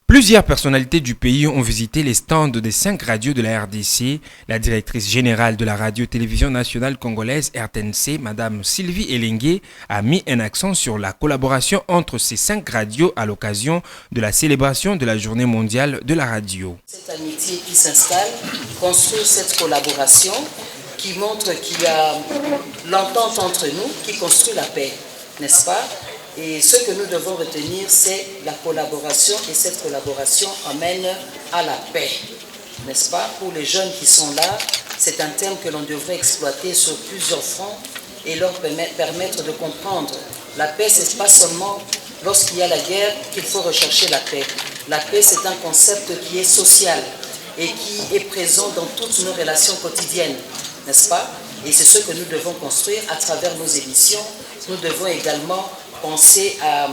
Plusieurs personnalités du pays ont visité les stands des 5 radios de la RDC. La directrice générale de la radio-télévision nationale congolaise RTNC, Madame Sylvie Elengue, a mis un accent sur la collaboration entre ces 5 radios à l'occasion de la célébration de la Journée mondiale de la radio. Cette amitié qui s'installe construit cette collaboration qui montre qu'il y a l'entente entre nous qui construit la paix, n'est-ce pas? Et ce que nous devons retenir, c'est la collaboration, et cette collaboration amène à la paix, n'est-ce pas? Pour les jeunes qui sont là, c'est un terme que l'on devrait exploiter sur plusieurs fronts et leur permettre de comprendre. La paix, ce n'est pas seulement lorsqu'il y a la guerre qu'il faut rechercher la paix. La paix, c'est un concept qui est social et qui est présent dans toutes nos relations quotidiennes, n'est-ce pas? Et c'est ce que nous devons construire à travers nos émissions. Nous devons également penser à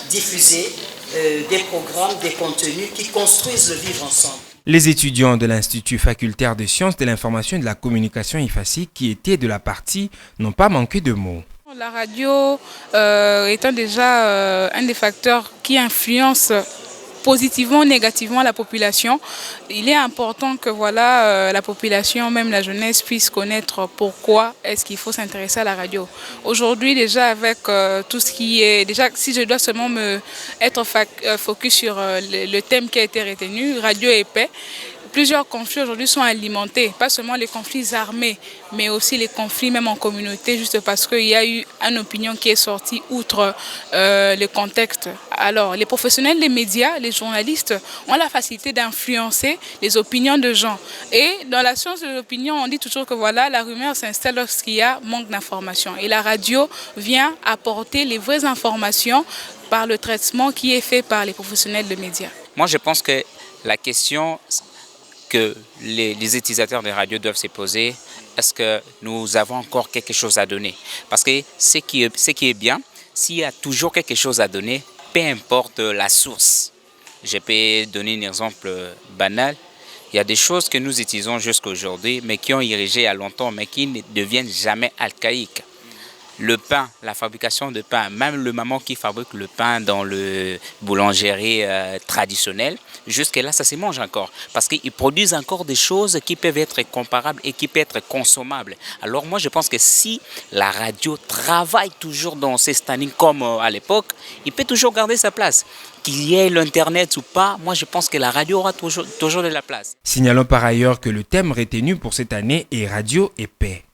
diffuser des programmes, des contenus qui construisent le vivre ensemble. Les étudiants de l'Institut facultaire des sciences de l'information et de la communication IFACI qui étaient de la partie n'ont pas manqué de mots. La radio étant déjà un des facteurs qui influence positivement ou négativement la population, il est important que la population, même la jeunesse, puisse connaître pourquoi est-ce qu'il faut s'intéresser à la radio. Aujourd'hui, déjà avec tout ce qui est... Déjà, si je dois seulement être focus sur le thème qui a été retenu, radio et paix, plusieurs conflits aujourd'hui sont alimentés, pas seulement les conflits armés, mais aussi les conflits même en communauté, juste parce qu'il y a eu une opinion qui est sortie outre le contexte. Alors, les professionnels des médias, les journalistes, ont la facilité d'influencer les opinions de gens. Et dans la science de l'opinion, on dit toujours que la rumeur s'installe lorsqu'il y a manque d'informations. Et la radio vient apporter les vraies informations par le traitement qui est fait par les professionnels de médias. Moi, je pense que la question que les utilisateurs de radio doivent se poser, est-ce que nous avons encore quelque chose à donner? Parce que ce qui est bien, s'il y a toujours quelque chose à donner, peu importe la source. Je peux donner un exemple banal. Il y a des choses que nous utilisons jusqu'à aujourd'hui, mais qui ont irrigé à longtemps, mais qui ne deviennent jamais archaïques. Le pain, la fabrication de pain, même le maman qui fabrique le pain dans le boulangerie traditionnelle, jusque-là, ça se mange encore. Parce qu'ils produisent encore des choses qui peuvent être comparables et qui peuvent être consommables. Alors moi, je pense que si la radio travaille toujours dans ces standings comme à l'époque, il peut toujours garder sa place. Qu'il y ait l'Internet ou pas, moi je pense que la radio aura toujours de la place. Signalons par ailleurs que le thème retenu pour cette année est Radio et Paix.